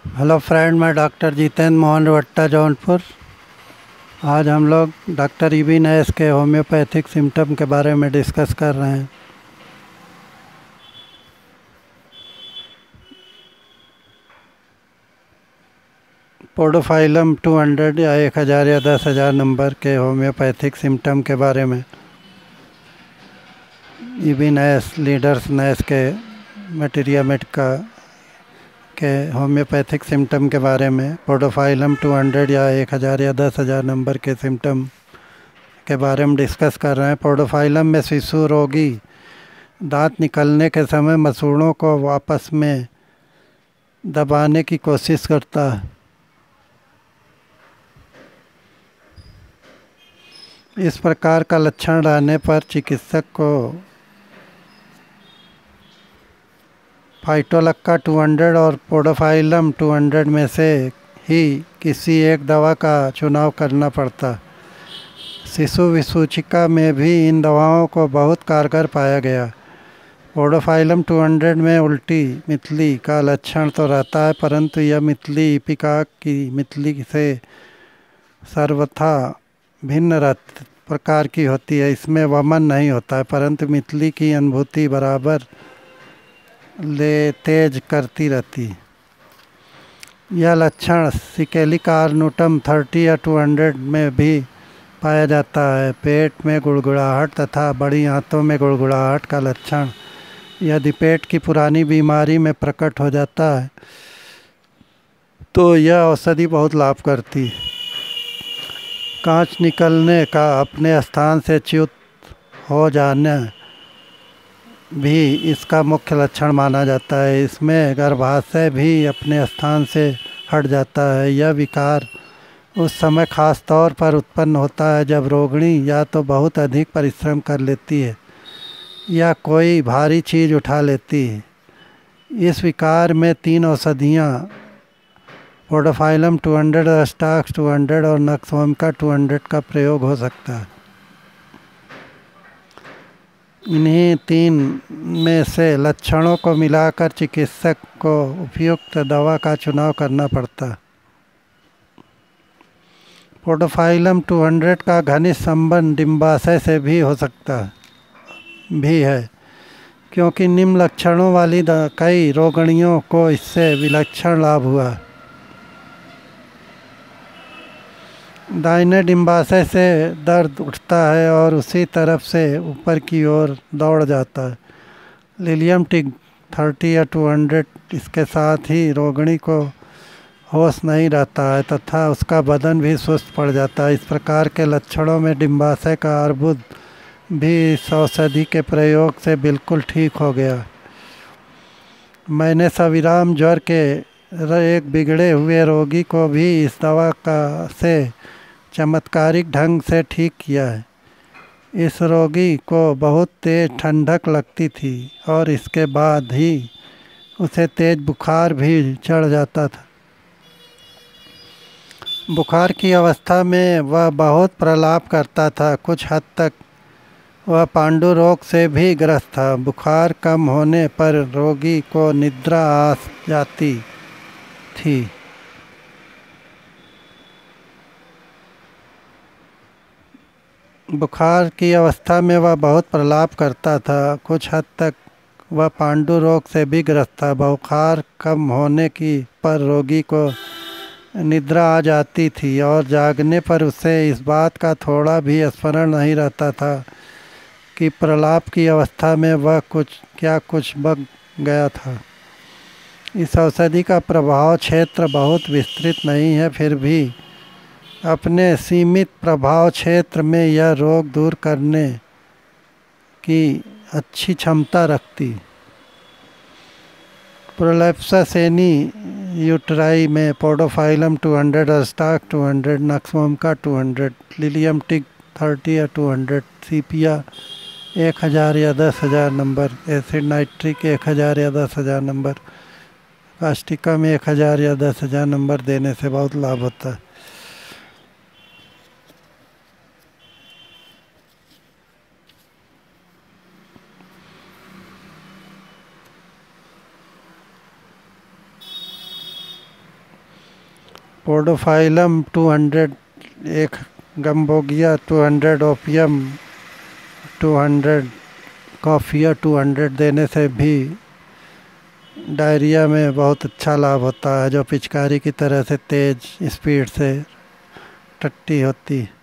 Hello friend, मैं doctor Jitendra Mohan रवट्टा Jaunpur. आज हम लोग डॉक्टर ईबी नैस के होम्योपैथिक सिम्टम के बारे में डिस्कस कर रहे हैं। पोडोफाइलम 200 या 1000 या 10,000 नंबर के होम्योपैथिक सिम्टम के बारे में ईबी नैस लीडर्स नैस के मटेरिया मेडिका के होम्योपैथिक सिम्टम के बारे में, पोडोफाइलम 200 या 1000 या 10,000 नंबर के सिम्टम के बारे में डिस्कस कर रहे हैं। पोडोफाइलम में शिशु रोगी दांत निकलने के समय मसूड़ों को आपस में दबाने की कोशिश करता है। इस प्रकार का लक्षण रहने पर चिकित्सक को फाइटोलक्का 200 और पोडोफाइलम 200 में से ही किसी एक दवा का चुनाव करना पड़ता। शिशु विसूचिका में भी इन दवाओं को बहुत कारगर पाया गया। पोडोफाइलम 200 में उल्टी मितली का लक्षण तो रहता है, परंतु यह मितली इपिका की मितली से सर्वथा भिन्न प्रकार की होती है। इसमें वमन नहीं होता है, परंतु मितली की अनुभूति बराबर ले तेज करती रहती। यह लक्षण सिकेलिकार्नुटम 30 या 200 में भी पाया जाता है। पेट में गुड़गुड़ाहट तथा बड़ी आंतों में गुड़गुड़ाहट का लक्षण यदि पेट की पुरानी बीमारी में प्रकट हो जाता है तो यह औषधि बहुत लाभ करती। कांच निकलने का अपने स्थान से च्युत हो जाना भी इसका मुख्य लक्षण माना जाता है। इसमें गर्भाशय भी अपने स्थान से हट जाता है। यह विकार उस समय खास तौर पर उत्पन्न होता है जब रोगिणी या तो बहुत अधिक परिश्रम कर लेती है या कोई भारी चीज़ उठा लेती है। इस विकार में 3 औषधियाँ पोडोफाइलम 200, अस्टाक्स 200 और नक्सवोमिका 200 का प्रयोग हो सकता है। इन्हीं 3 में से लक्षणों को मिलाकर चिकित्सक को उपयुक्त दवा का चुनाव करना पड़ता है। पोडोफाइलम 200 का घनिष्ठ संबंध डिम्बाशय से भी हो सकता है, क्योंकि निम्न लक्षणों वाली कई रोगिणियों को इससे विलक्षण लाभ हुआ। दाहिने डिम्बाशय से दर्द उठता है और उसी तरफ से ऊपर की ओर दौड़ जाता है। लिलियम टिग 30 या 200 इसके साथ ही रोगिणी को होश नहीं रहता है तथा उसका बदन भी सुस्त पड़ जाता है। इस प्रकार के लक्षणों में डिम्बाशय का अर्बुद भी इस औषधि के प्रयोग से बिल्कुल ठीक हो गया। मैंने सविराम ज्वर के एक बिगड़े हुए रोगी को भी इस दवा से चमत्कारिक ढंग से ठीक किया है। इस रोगी को बहुत तेज ठंडक लगती थी और इसके बाद ही उसे तेज बुखार भी चढ़ जाता था। बुखार की अवस्था में वह बहुत प्रलाप करता था। कुछ हद तक वह पांडु रोग से भी ग्रस्त था। बुखार कम होने पर रोगी को निद्रा आ जाती थी। बुखार की अवस्था में वह बहुत प्रलाप करता था। कुछ हद तक वह पांडु रोग से भी ग्रस्त था। बुखार कम होने की पर रोगी को निद्रा आ जाती थी और जागने पर उसे इस बात का थोड़ा भी स्मरण नहीं रहता था कि प्रलाप की अवस्था में वह कुछ बक गया था। इस औषधि का प्रभाव क्षेत्र बहुत विस्तृत नहीं है, फिर भी अपने सीमित प्रभाव क्षेत्र में यह रोग दूर करने की अच्छी क्षमता रखती। प्रोलेप्सस एनी यूटराई में पोडोफाइलम 200, अस्टाक 200, नक्सवोमिका 200, लिलियम टिग 30 या 200, सीपिया 1000 या 10,000 नंबर, एसिड नाइट्रिक 1000 या 10,000 नंबर, कास्टिका में 1000 या 10,000 नंबर देने से बहुत लाभ होता है। पोडोफाइलम 200 एक गम्बोगिया 200 ओपियम 200 कॉफिया 200 देने से भी डायरिया में बहुत अच्छा लाभ होता है, जो पिचकारी की तरह से तेज़ स्पीड से टट्टी होती है।